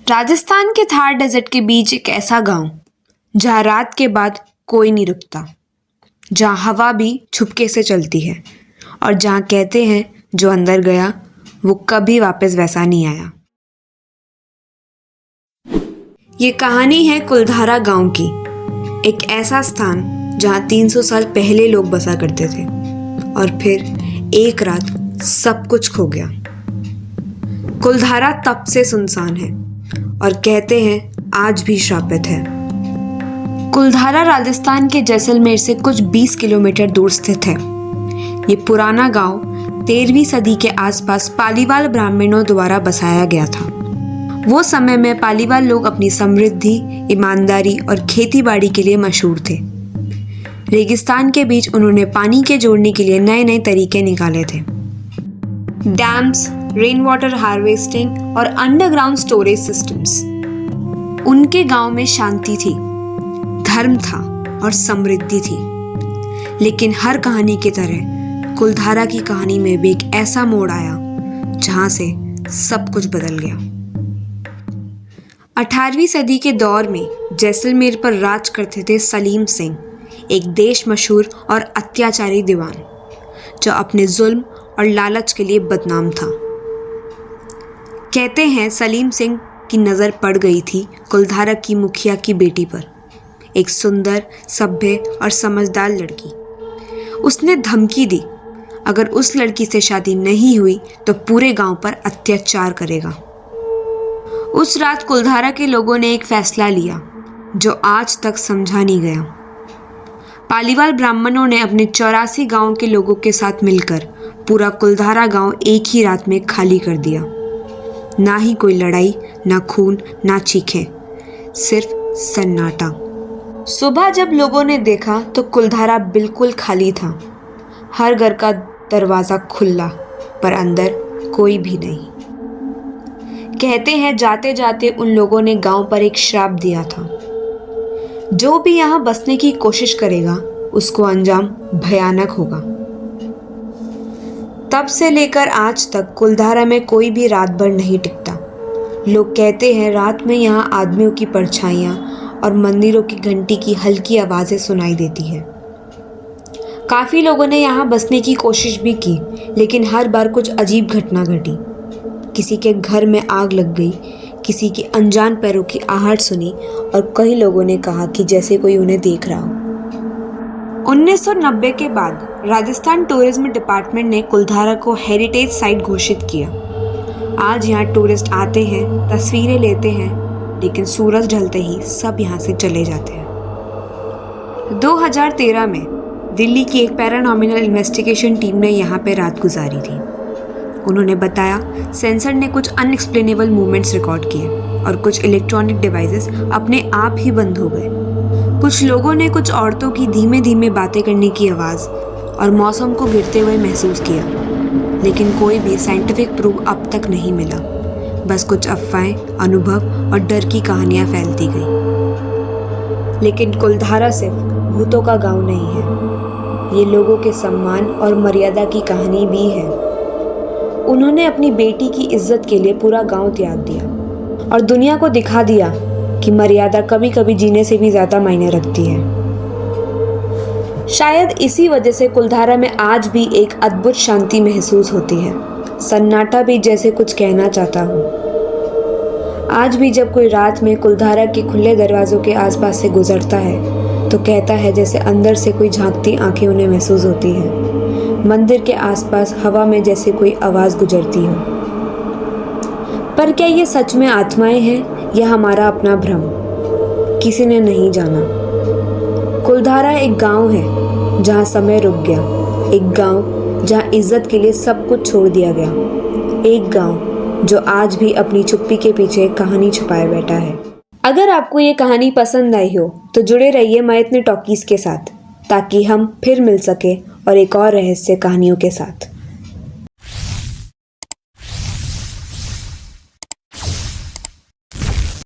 राजस्थान के थार डेजर्ट के बीच एक ऐसा गांव जहां रात के बाद कोई नहीं रुकता, जहां हवा भी छुपके से चलती है और जहां कहते हैं जो अंदर गया वो कभी वापस वैसा नहीं आया। ये कहानी है कुलधारा गांव की, एक ऐसा स्थान जहां 300 साल पहले लोग बसा करते थे और फिर एक रात सब कुछ खो गया। कुलधारा तब से सुनसान है और कहते हैं आज भी श्रापित है। कुलधारा राजस्थान के जैसलमेर से कुछ 20 किलोमीटर दूर स्थित है। ये पुराना गांव 13वीं सदी के आसपास पालीवाल ब्राह्मणों द्वारा बसाया गया था। वो समय में पालीवाल लोग अपनी समृद्धि, ईमानदारी और खेतीबाड़ी के लिए मशहूर थे। रेगिस्तान के बीच उन्होंने पानी के जोड़ने के लिए नए नए तरीके निकाले थे। डैम्स, रेन वाटर हार्वेस्टिंग और अंडरग्राउंड स्टोरेज सिस्टम्स। उनके गांव में शांति थी, धर्म था और समृद्धि थी। लेकिन हर कहानी की तरह कुलधारा की कहानी में भी एक ऐसा मोड़ आया जहां से सब कुछ बदल गया। 18वीं सदी के दौर में जैसलमेर पर राज करते थे सलीम सिंह, एक देश मशहूर और अत्याचारी दीवान जो अपने जुल्म और लालच के लिए बदनाम था। कहते हैं सलीम सिंह की नज़र पड़ गई थी कुलधारा की मुखिया की बेटी पर, एक सुंदर, सभ्य और समझदार लड़की। उसने धमकी दी अगर उस लड़की से शादी नहीं हुई तो पूरे गांव पर अत्याचार करेगा। उस रात कुलधारा के लोगों ने एक फैसला लिया जो आज तक समझा नहीं गया। पालीवाल ब्राह्मणों ने अपने 84 गांव के लोगों के साथ मिलकर पूरा कुलधारा गांव एक ही रात में खाली कर दिया। ना ही कोई लड़ाई, ना खून, ना चीखें, सिर्फ सन्नाटा। सुबह जब लोगों ने देखा तो कुलधारा बिल्कुल खाली था। हर घर का दरवाजा खुला पर अंदर कोई भी नहीं। कहते हैं जाते जाते उन लोगों ने गांव पर एक श्राप दिया था, जो भी यहाँ बसने की कोशिश करेगा उसको अंजाम भयानक होगा। तब से लेकर आज तक कुलधारा में कोई भी रात भर नहीं टिकता। लोग कहते हैं रात में यहाँ आदमियों की परछाइयाँ और मंदिरों की घंटी की हल्की आवाज़ें सुनाई देती है। काफ़ी लोगों ने यहाँ बसने की कोशिश भी की, लेकिन हर बार कुछ अजीब घटना घटी। किसी के घर में आग लग गई, किसी की अनजान पैरों की आहट सुनी और कई लोगों ने कहा कि जैसे कोई उन्हें देख रहा हो। 1990 के बाद राजस्थान टूरिज्म डिपार्टमेंट ने कुलधारा को हेरिटेज साइट घोषित किया। आज यहाँ टूरिस्ट आते हैं, तस्वीरें लेते हैं, लेकिन सूरज ढलते ही सब यहाँ से चले जाते हैं। 2013 में दिल्ली की एक पैरानॉमिनल इन्वेस्टिगेशन टीम ने यहाँ पे रात गुजारी थी। उन्होंने बताया सेंसर ने कुछ अनएक्सप्लेनेबल मूवमेंट्स रिकॉर्ड किए और कुछ इलेक्ट्रॉनिक डिवाइसेस अपने आप ही बंद हो गए। कुछ लोगों ने कुछ औरतों की धीमे धीमे बातें करने की आवाज़ और मौसम को गिरते हुए महसूस किया, लेकिन कोई भी साइंटिफिक प्रूफ अब तक नहीं मिला। बस कुछ अफवाहें, अनुभव और डर की कहानियाँ फैलती गई। लेकिन कुलधारा सिर्फ भूतों का गांव नहीं है, ये लोगों के सम्मान और मर्यादा की कहानी भी है। उन्होंने अपनी बेटी की इज्जत के लिए पूरा गांव त्याग दिया और दुनिया को दिखा दिया कि मर्यादा कभी कभी जीने से भी ज़्यादा मायने रखती है। शायद इसी वजह से कुलधारा में आज भी एक अद्भुत शांति महसूस होती है। सन्नाटा भी जैसे कुछ कहना चाहता हो। आज भी जब कोई रात में कुलधारा के खुले दरवाज़ों के आसपास से गुजरता है तो कहता है जैसे अंदर से कोई झांकती आंखें उन्हें महसूस होती हैं। मंदिर के आसपास हवा में जैसे कोई आवाज़ गुजरती हो। पर क्या ये सच में आत्माएं हैं या हमारा अपना भ्रम? किसी ने नहीं जाना। कुलधारा एक गांव है जहां समय रुक गया, एक गांव जहां इज्जत के लिए सब कुछ छोड़ दिया गया, एक गांव जो आज भी अपनी चुप्पी के पीछे कहानी छुपाए बैठा है। अगर आपको ये कहानी पसंद आई हो तो जुड़े रहिए मायतने टॉकीज के साथ, ताकि हम फिर मिल सके और एक और रहस्य कहानियों के साथ।